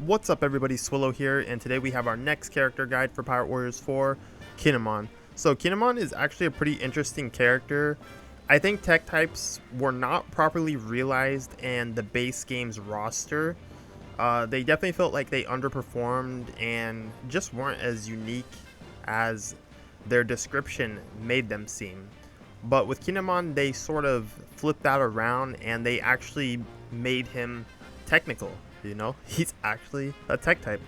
What's up everybody, Swillow here, and today we have our next character guide for Pirate Warriors 4, Kinemon. So Kinemon is actually a pretty interesting character. I think tech types were not properly realized in the base game's roster. They definitely felt like they underperformed and just weren't as unique as their description made them seem. But with Kinemon, they sort of flipped that around and they actually made him technical. He's actually a tech type.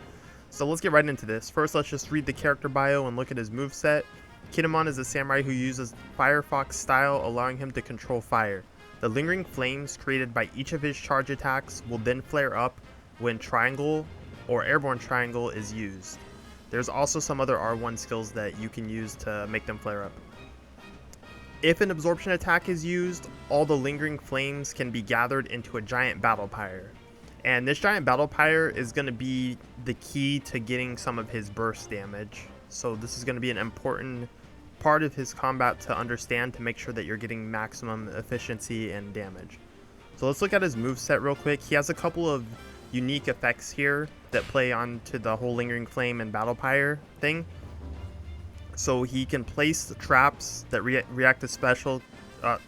So let's get right into this. First, let's just read the character bio and look at his moveset. Kinemon is a samurai who uses Firefox style, allowing him to control fire. The lingering flames created by each of his charge attacks will then flare up when triangle or airborne triangle is used. There's also some other R1 skills that you can use to make them flare up. If an absorption attack is used, all the lingering flames can be gathered into a giant battle pyre. And this giant battle pyre is going to be the key to getting some of his burst damage. So this is going to be an important part of his combat to understand to make sure that you're getting maximum efficiency and damage. So let's look at his moveset real quick. He has a couple of unique effects here that play onto the whole lingering flame and battle pyre thing. So he can place the traps that react to special... I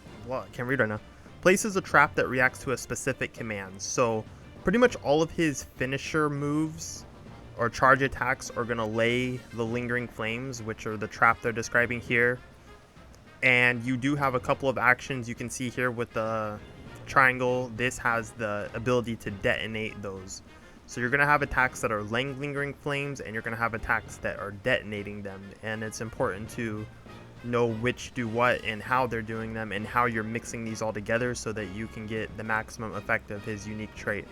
can't read right now. Places a trap that reacts to a specific command. So pretty much all of his finisher moves or charge attacks are going to lay the lingering flames, which are the trap they're describing here. And you do have a couple of actions you can see here with the triangle. This has the ability to detonate those. So you're going to have attacks that are laying lingering flames, and you're going to have attacks that are detonating them. And it's important to know which do what and how they're doing them and how you're mixing these all together so that you can get the maximum effect of his unique trait.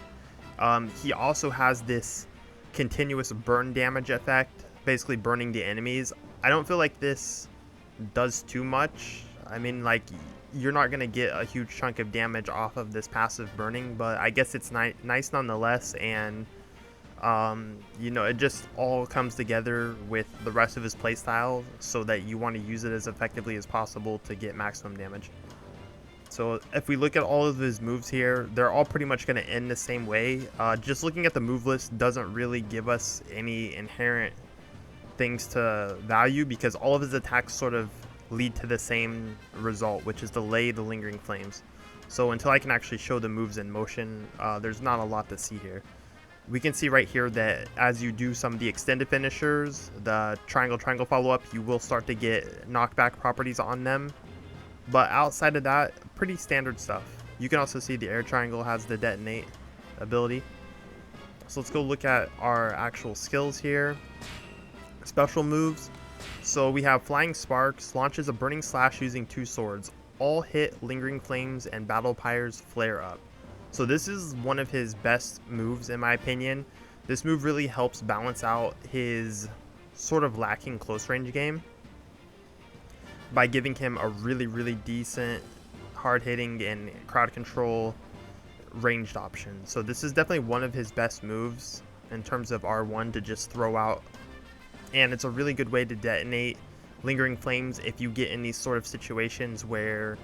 He also has this continuous burn damage effect, basically burning the enemies. I don't feel like this does too much. I mean, like, you're not going to get a huge chunk of damage off of this passive burning, but I guess it's nice nonetheless, and it just all comes together with the rest of his playstyle so that you want to use it as effectively as possible to get maximum damage. So if we look at all of his moves here, they're all pretty much going to end the same way. Just looking at the move list doesn't really give us any inherent things to value because all of his attacks sort of lead to the same result, which is to lay the lingering flames. So until I can actually show the moves in motion, there's not a lot to see here. We can see right here that as you do some of the extended finishers, the triangle follow-up, you will start to get knockback properties on them. But outside of that, pretty standard stuff. You can also see the air triangle has the detonate ability. So let's go look at our actual skills here. Special moves. So we have Flying Sparks, launches a burning slash using 2 swords. All hit lingering flames and battle pyres flare up. So this is one of his best moves in my opinion. This move really helps balance out his sort of lacking close range game by giving him a really decent hard-hitting and crowd control ranged option. So this is definitely one of his best moves in terms of R1 to just throw out, and it's a really good way to detonate lingering flames if you get in these sort of situations where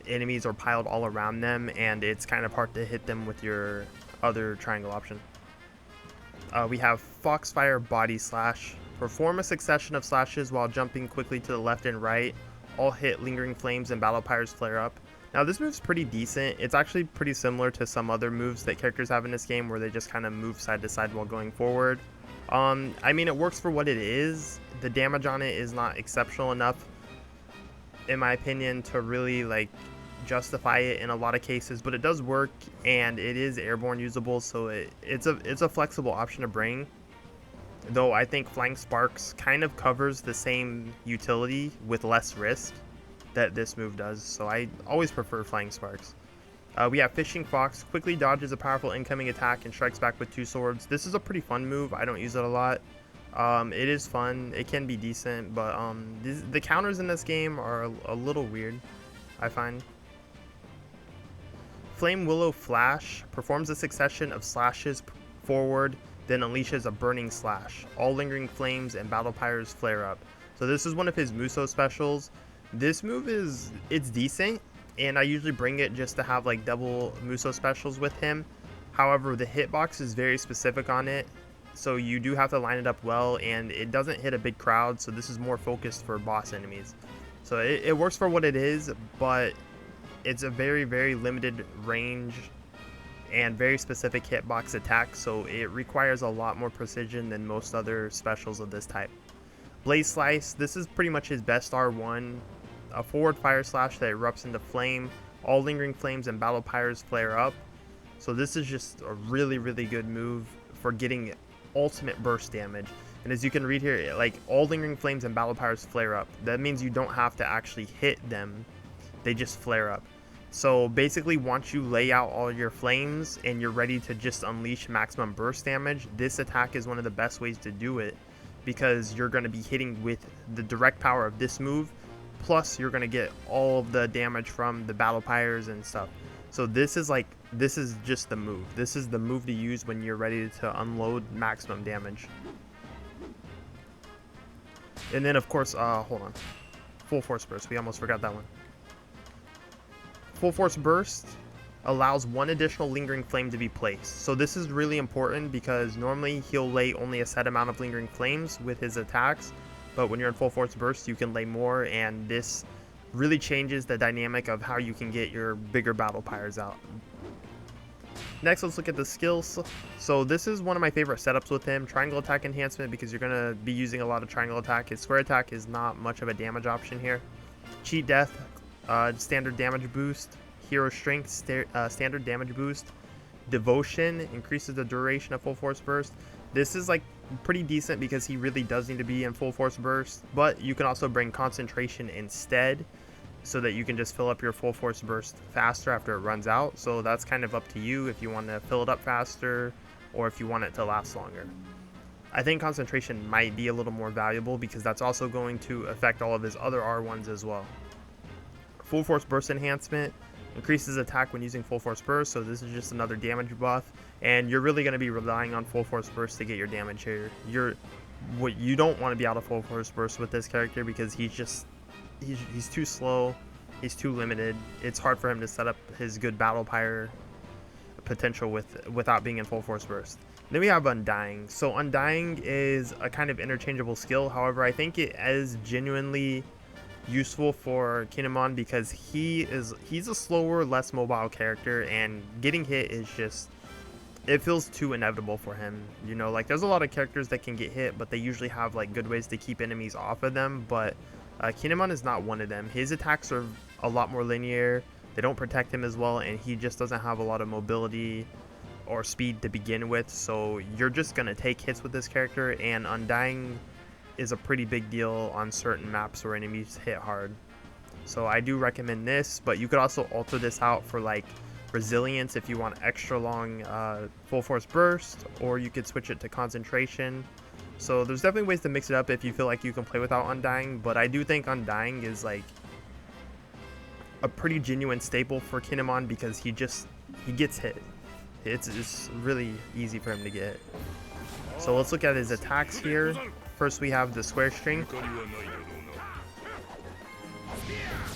enemies are piled all around them and it's kind of hard to hit them with your other triangle option. We have Foxfire Body Slash. Perform a succession of slashes while jumping quickly to the left and right. All hit lingering flames and battle pyres flare up. Now this move's pretty decent. It's actually pretty similar to some other moves that characters have in this game where they just kind of move side to side while going forward. I mean, it works for what it is. The damage on it is not exceptional enough, in my opinion, to really like justify it in a lot of cases, but it does work and it is airborne usable, so it's a flexible option to bring. Though I think Flying Sparks kind of covers the same utility with less risk that this move does, so I always prefer Flying Sparks. We have Fishing Fox, quickly dodges a powerful incoming attack and strikes back with 2 swords. This is a pretty fun move. I don't use it a lot. It is fun. It can be decent, but the counters in this game are a little weird, I find. Flame Willow Flash performs a succession of slashes forward, then unleashes a burning slash. All lingering flames and battle pyres flare up. So this is one of his Muso Specials. This move it's decent, and I usually bring it just to have like double Muso Specials with him. However, the hitbox is very specific on it, so you do have to line it up well, and it doesn't hit a big crowd, so this is more focused for boss enemies. So it works for what it is, but it's a very, very limited range and very specific hitbox attack, so it requires a lot more precision than most other specials of this type. Blaze Slice, this is pretty much his best R1, a forward fire slash that erupts into flame. All lingering flames and battle pyres flare up. So this is just a really, really good move for getting ultimate burst damage. And as you can read here, like, all lingering flames and battle pyres flare up. That means you don't have to actually hit them, they just flare up. So basically, once you lay out all your flames and you're ready to just unleash maximum burst damage, this attack is one of the best ways to do it, because you're going to be hitting with the direct power of this move, plus you're going to get all of the damage from the battle pyres and stuff. So this is just the move. This is the move to use when you're ready to unload maximum damage. And then of course, hold on, full force burst, we almost forgot that one. Full force burst allows one additional lingering flame to be placed. So this is really important, because normally he'll lay only a set amount of lingering flames with his attacks, but when you're in full force burst you can lay more, and this really changes the dynamic of how you can get your bigger battle pyres out. Next, let's look at the skills. So this is one of my favorite setups with him, triangle attack enhancement, because you're going to be using a lot of triangle attack. His square attack is not much of a damage option here. Cheat death, standard damage boost. Hero strength, standard damage boost. Devotion increases the duration of full force burst. This is like pretty decent because he really does need to be in full force burst, but you can also bring concentration instead, so that you can just fill up your full force burst faster after it runs out. So that's kind of up to you if you want to fill it up faster or if you want it to last longer. I think concentration might be a little more valuable because that's also going to affect all of his other R1s as well. Full force burst enhancement increases attack when using full force burst, so this is just another damage buff, and you're really going to be relying on full force burst to get your damage here. You don't want to be out of full force burst with this character because he's too slow, he's too limited. It's hard for him to set up his good battle pyre potential without being in full force burst. Then we have Undying. So Undying is a kind of interchangeable skill. However, I think it is genuinely useful for Kinemon because he's a slower, less mobile character, and getting hit is just, it feels too inevitable for him. You know, like there's a lot of characters that can get hit, but they usually have like good ways to keep enemies off of them. But Kinemon is not one of them. His attacks are a lot more linear. They don't protect him as well, and he just doesn't have a lot of mobility or speed to begin with. So you're just gonna take hits with this character, and Undying is a pretty big deal on certain maps where enemies hit hard. So I do recommend this, but you could also alter this out for like resilience if you want extra long full force burst, or you could switch it to concentration. So there's definitely ways to mix it up if you feel like you can play without Undying, but I do think Undying is like a pretty genuine staple for Kinemon because he gets hit. It's really easy for him to get hit. So let's look at his attacks here. First we have the square string.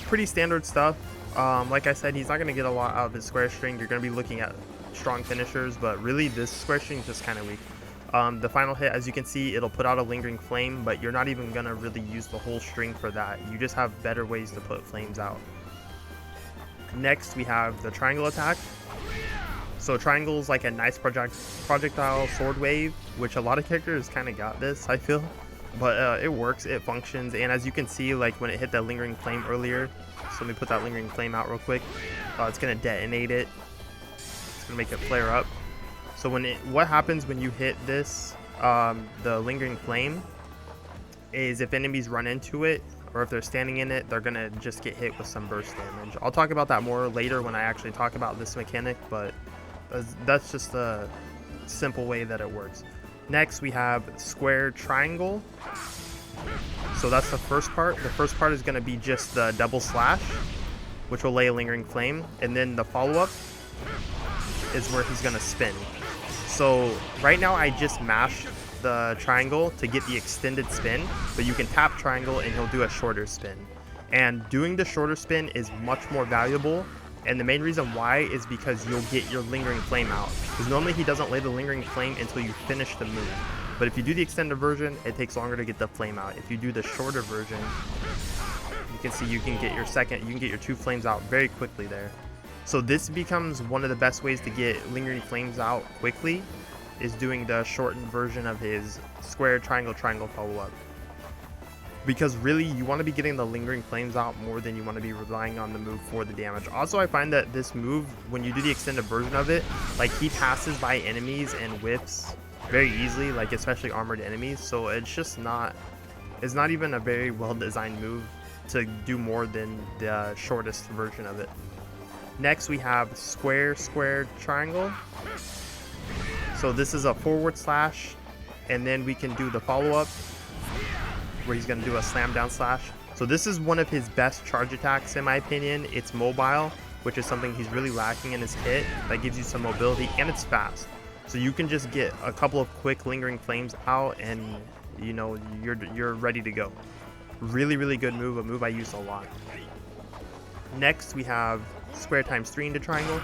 Pretty standard stuff. Like I said, he's not going to get a lot out of his square string. You're going to be looking at strong finishers, but really this square string is just kind of weak. The final hit, as you can see, it'll put out a lingering flame, but you're not even going to really use the whole string for that. You just have better ways to put flames out. Next, we have the triangle attack. So triangle is like a nice projectile sword wave, which a lot of characters kind of got this, I feel. But it works, it functions, and as you can see, like when it hit that lingering flame earlier, so let me put that lingering flame out real quick. It's going to detonate it. It's going to make it flare up. So what happens when you hit this, the lingering flame, is if enemies run into it, or if they're standing in it, they're going to just get hit with some burst damage. I'll talk about that more later when I actually talk about this mechanic, but that's just a simple way that it works. Next, we have square triangle. So that's the first part. The first part is going to be just the double slash, which will lay a lingering flame, and then the follow-up is where he's going to spin. So right now I just mashed the triangle to get the extended spin, but you can tap triangle and he'll do a shorter spin. And doing the shorter spin is much more valuable And the main reason why is because you'll get your lingering flame out. Because normally he doesn't lay the lingering flame until you finish the move. But if you do the extended version, it takes longer to get the flame out. If you do the shorter version, you can see you can get your 2 flames out very quickly there. So this becomes one of the best ways to get lingering flames out quickly, is doing the shortened version of his square, triangle, triangle follow-up. Because really, you want to be getting the lingering flames out more than you want to be relying on the move for the damage. Also, I find that this move, when you do the extended version of it, like he passes by enemies and whiffs very easily, like especially armored enemies. So it's not even a very well designed move to do more than the shortest version of it. Next we have square, square, triangle. So this is a forward slash, and then we can do the follow-up where he's going to do a slam down slash. So this is one of his best charge attacks in my opinion. It's mobile, which is something he's really lacking in his kit. That gives you some mobility, and it's fast. So you can just get a couple of quick lingering flames out and you know you're ready to go. Really, really good move, a move I use a lot. Next we have square times 3 into triangle.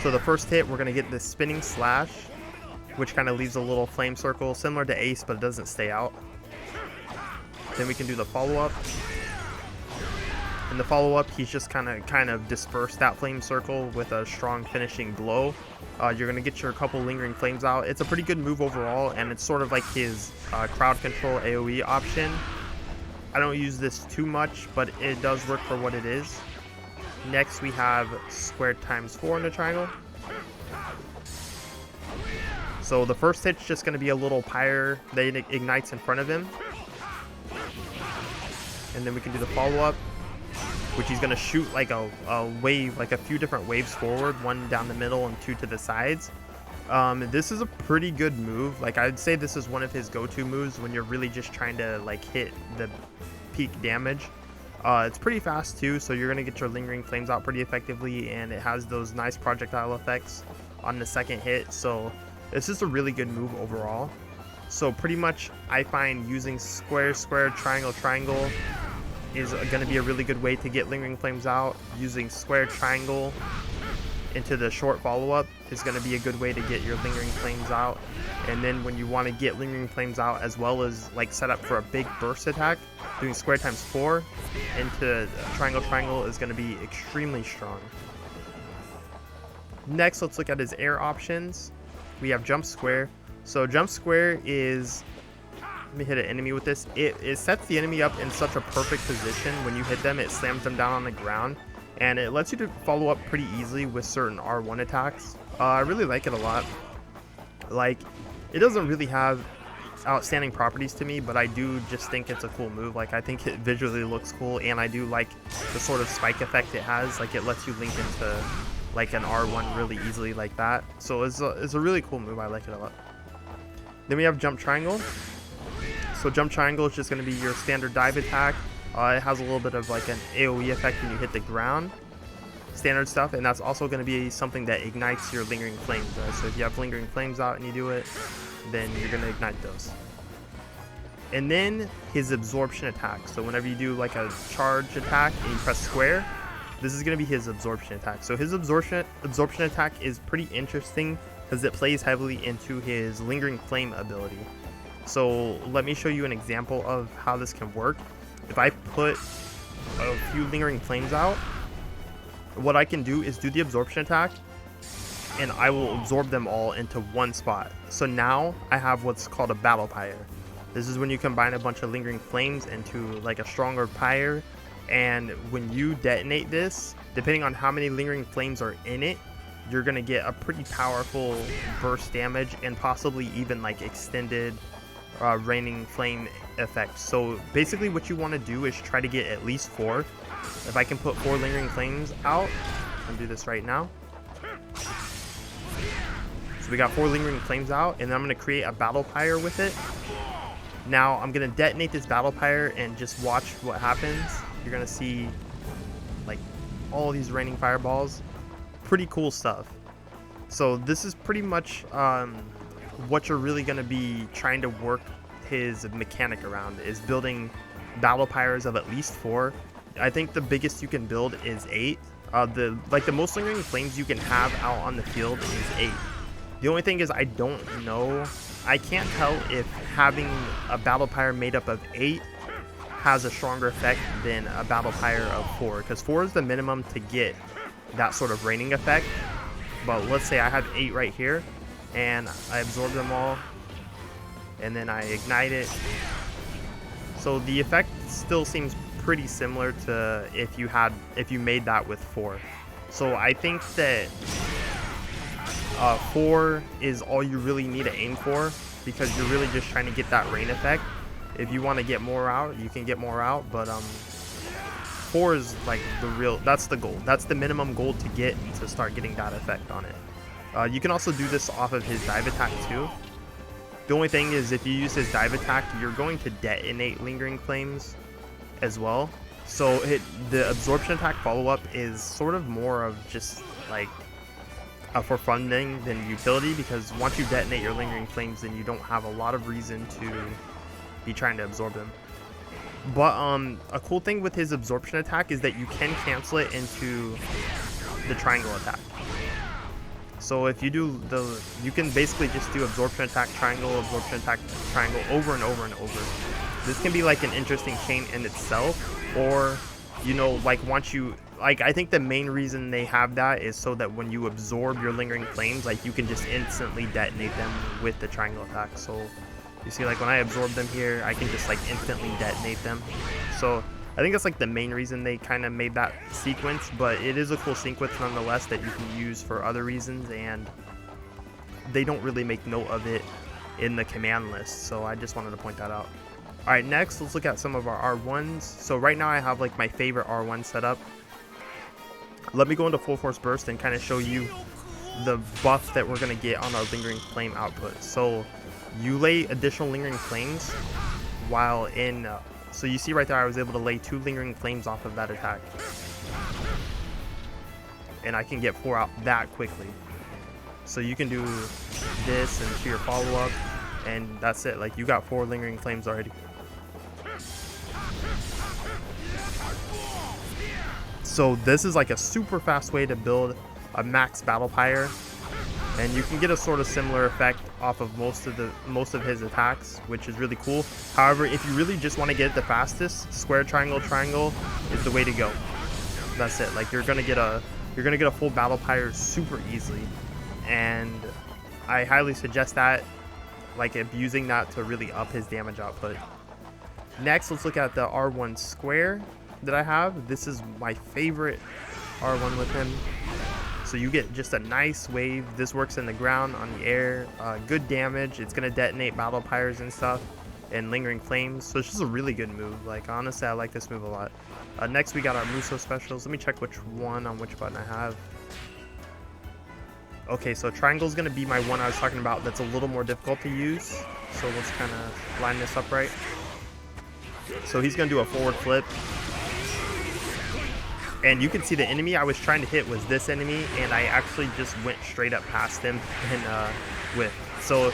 So the first hit, we're going to get this spinning slash, which kind of leaves a little flame circle similar to Ace, but it doesn't stay out. Then we can do the follow-up. In the follow-up, he's just kind of dispersed that flame circle with a strong finishing blow. You're going to get your couple lingering flames out. It's a pretty good move overall, and it's sort of like his crowd control AoE option. I don't use this too much, but it does work for what it is. Next we have square times 4 in the triangle. So the first hit's just going to be a little pyre that ignites in front of him. And then we can do the follow-up, which he's going to shoot like a wave, like a few different waves forward, 1 down the middle and 2 to the sides. This is a pretty good move. Like I'd say this is one of his go-to moves when you're really just trying to like hit the peak damage. It's pretty fast too, so you're going to get your lingering flames out pretty effectively, and it has those nice projectile effects on the second hit. So this is a really good move overall. So pretty much I find using square, square, triangle, triangle is going to be a really good way to get lingering flames out. Using square, triangle into the short follow-up is going to be a good way to get your lingering flames out. And then when you want to get lingering flames out as well as like set up for a big burst attack, doing square times 4 into triangle, triangle is going to be extremely strong. Next, let's look at his air options. We have jump square. So jump square is, let me hit an enemy with this. It sets the enemy up in such a perfect position. When you hit them, it slams them down on the ground, and it lets you to follow up pretty easily with certain R1 attacks. I really like it a lot. Like, it doesn't really have outstanding properties to me, but I do just think it's a cool move. Like, I think it visually looks cool, and I do like the sort of spike effect it has. Like, it lets you link into like an R1 really easily like that. So it's a really cool move. I like it a lot. Then we have jump triangle. So jump triangle is just going to be your standard dive attack. It has a little bit of like an AoE effect when you hit the ground. Standard stuff, and that's also going to be something that ignites your lingering flames. So if you have lingering flames out and you do it, then you're going to ignite those. And then his absorption attack. So whenever you do like a charge attack and you press square, this is going to be his absorption attack. So his absorption attack is pretty interesting because it plays heavily into his lingering flame ability. So let me show you an example of how this can work. If I put a few lingering flames out, what I can do is do the absorption attack, and I will absorb them all into one spot. So now I have what's called a battle pyre. This is when you combine a bunch of lingering flames into like a stronger pyre, and when you detonate this, depending on how many lingering flames are in it, you're gonna get a pretty powerful burst damage and possibly even like extended raining flame effect. So basically what you want to do is try to get at least 4. If I can put 4 lingering flames out, I'll do this right now. So we got 4 lingering flames out, and then I'm going to create a battle pyre with it. Now I'm going to detonate this battle pyre and just watch what happens. You're going to see like all these raining fireballs. Pretty cool stuff. So this is pretty much what you're really going to be trying to work his mechanic around, is building battle pyres of at least 4. I think the biggest you can build is 8. The most lingering flames you can have out on the field is 8. The only thing is I don't know. I can't tell if having a battle pyre made up of 8 has a stronger effect than a battle pyre of 4, because 4 is the minimum to get that sort of raining effect. But let's say I have 8 right here and I absorb them all and then I ignite it. So the effect still seems pretty similar to if you made that with 4. So I think that 4 is all you really need to aim for, because you're really just trying to get that rain effect. If you want to get more out, you can get more out, but 4 is like that's the goal. That's the minimum goal to get to start getting that effect on it. You can also do this off of his dive attack too. The only thing is, if you use his dive attack, you're going to detonate lingering flames as well. So the absorption attack follow-up is sort of more of just like for fun thing than utility, because once you detonate your lingering flames, then you don't have a lot of reason to be trying to absorb them. But a cool thing with his absorption attack is that you can cancel it into the triangle attack. So if you do you can basically just do absorption attack triangle over and over and over. This can be like an interesting chain in itself, or like once you I think the main reason they have that is so that when you absorb your lingering flames, like you can just instantly detonate them with the triangle attack. So you see, like when I absorb them here, I can just like instantly detonate them. So I think that's like the main reason they kind of made that sequence, but it is a cool sequence nonetheless that you can use for other reasons, and they don't really make note of it in the command list, so I just wanted to point that out. Alright, next let's look at some of our R1s. So right now I have like my favorite R1 setup. Let me go into full force burst and kind of show you the buff that we're going to get on our lingering flame output. So you lay additional lingering flames while in so you see right there I was able to lay 2 lingering flames off of that attack, and I can get 4 out that quickly. So you can do this and do your follow-up, and that's it. Like, you got 4 lingering flames already. So this is like a super fast way to build a max battle pyre, and you can get a sort of similar effect off of most of his attacks, which is really cool. However, if you really just want to get it the fastest, square, triangle, triangle is the way to go. That's it. Like, you're gonna get a full battle pyre super easily, and I highly suggest that, like, abusing that to really up his damage output. Next, let's look at the R1 square that I have. This is my favorite R1 with him. So you get just a nice wave. This works in the ground, on the air, good damage. It's gonna detonate battle pyres and stuff, and lingering flames. So it's just a really good move. Like, honestly, I like this move a lot. Next, we got our Muso Specials. Let me check which one on which button I have. Okay, so triangle is gonna be my one I was talking about. That's a little more difficult to use. So let's kind of line this up right. So he's gonna do a forward flip. And you can see the enemy I was trying to hit was this enemy, and I actually just went straight up past him and with. So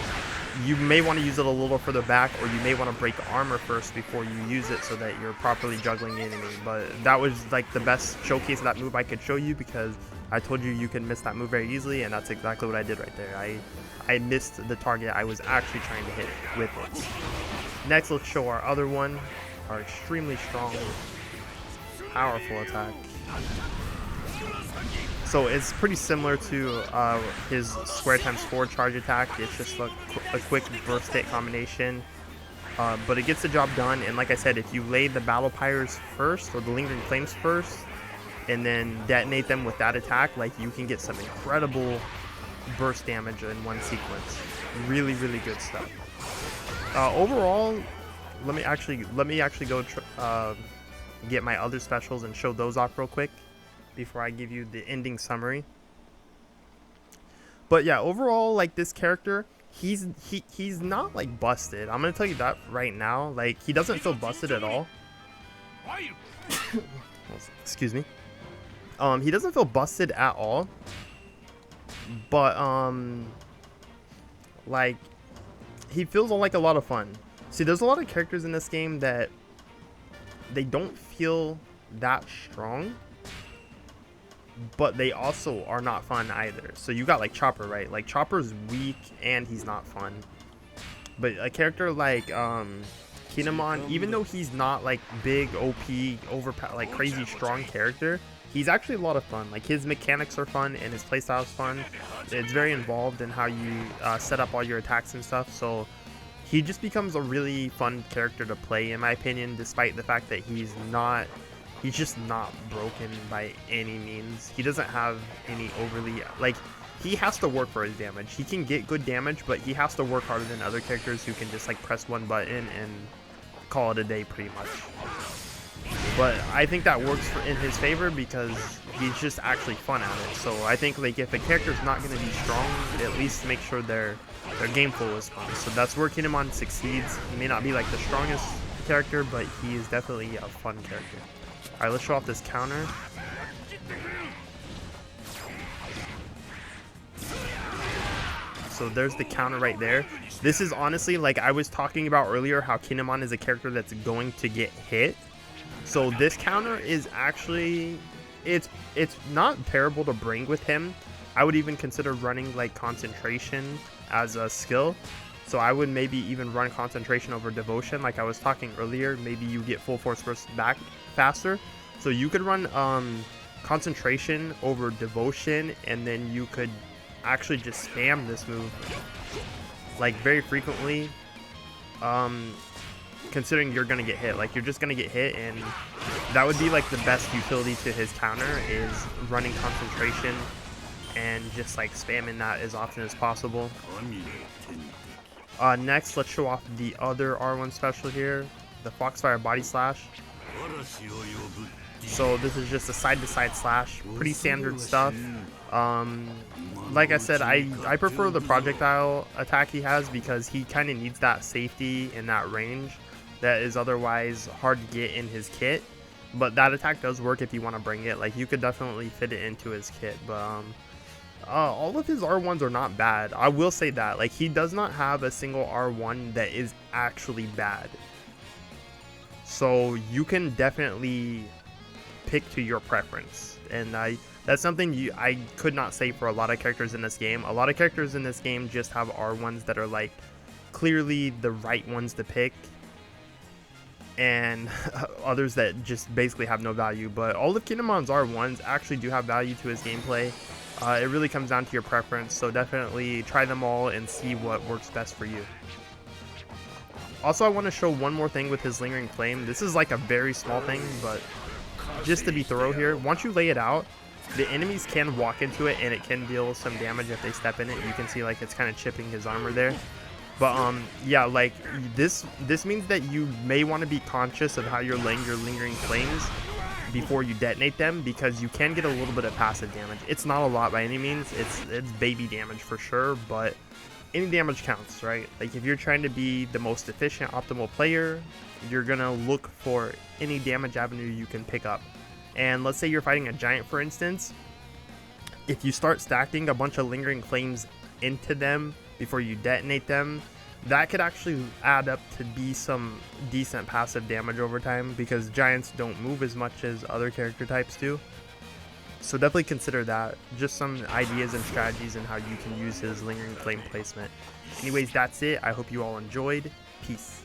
you may want to use it a little further back, or you may want to break armor first before you use it so that you're properly juggling the enemy. But that was like the best showcase of that move I could show you, because I told you you can miss that move very easily, and that's exactly what I did right there. I missed the target I was actually trying to hit with it. Next, let's show our other one, our extremely strong, powerful attack. So it's pretty similar to his square times 4 charge attack. It's just a quick burst hit combination, but it gets the job done. And like I said, if you lay the battle pyres first, or the lingering flames first, and then detonate them with that attack, like, you can get some incredible burst damage in one sequence. Really, really good stuff. Overall, let me actually go get my other specials and show those off real quick before I give you the ending summary. But yeah, overall, like, this character, he's not like busted. I'm gonna tell you that right now. Like, he doesn't feel busted at all. Excuse me. He doesn't feel busted at all. But like, he feels like a lot of fun. See, there's a lot of characters in this game that they don't feel that strong, but they also are not fun either. So you got like Chopper, right? Like Chopper's weak and he's not fun. But a character like Kinemon, even though he's not like big OP like crazy strong character, he's actually a lot of fun. Like his mechanics are fun and his playstyle is fun. It's very involved in how you set up all your attacks and stuff. So he just becomes a really fun character to play, in my opinion, despite the fact that he's just not broken by any means. He doesn't have any overly, like, he has to work for his damage. He can get good damage, but he has to work harder than other characters who can just like press one button and call it a day pretty much. But I think that works in his favor because he's just actually fun at it. So I think like if a character's not going to be strong, at least make sure their game flow is fun. So that's where Kinemon succeeds. He may not be like the strongest character, but he is definitely a fun character. Alright, let's show off this counter. So there's the counter right there. This is honestly, like I was talking about earlier, how Kinemon is a character that's going to get hit. So this counter is actually, it's not terrible to bring with him. I would even consider running like concentration as a skill. So I would maybe even run concentration over devotion, like I was talking earlier. Maybe you get full force burst back faster. So you could run concentration over devotion, and then you could actually just spam this move like very frequently, considering you're gonna get hit. Like you're just gonna get hit, and that would be like the best utility to his counter, is running concentration and just like spamming that as often as possible. Next, let's show off the other R1 special here, the Foxfire body slash. So this is just a side-to-side slash, pretty standard stuff. Like I said, I prefer the projectile attack he has because he kind of needs that safety and that range that is otherwise hard to get in his kit. But that attack does work if you want to bring it. Like you could definitely fit it into his kit. But all of his R1s are not bad. I will say that. Like he does not have a single R1 that is actually bad. So you can definitely pick to your preference, and that's something I could not say for a lot of characters in this game. A lot of characters in this game just have R1s that are like clearly the right ones to pick, and others that just basically have no value. But all of Kinemon's R1s actually do have value to his gameplay. It really comes down to your preference, so definitely try them all and see what works best for you. Also, I want to show one more thing with his Lingering Flame. This is like a very small thing, but just to be thorough here, once you lay it out, the enemies can walk into it and it can deal some damage if they step in it. You can see like it's kind of chipping his armor there. But yeah, like this means that you may want to be conscious of how you're laying your Lingering Flames before you detonate them, because you can get a little bit of passive damage. It's not a lot by any means. It's baby damage for sure, but any damage counts, right? Like if you're trying to be the most efficient, optimal player, you're gonna look for any damage avenue you can pick up. And let's say you're fighting a giant, for instance. If you start stacking a bunch of Lingering Flames into them before you detonate them, that could actually add up to be some decent passive damage over time, because giants don't move as much as other character types do. So definitely consider that. Just some ideas and strategies and how you can use his Lingering Flame placement. Anyways, that's it. I hope you all enjoyed. Peace.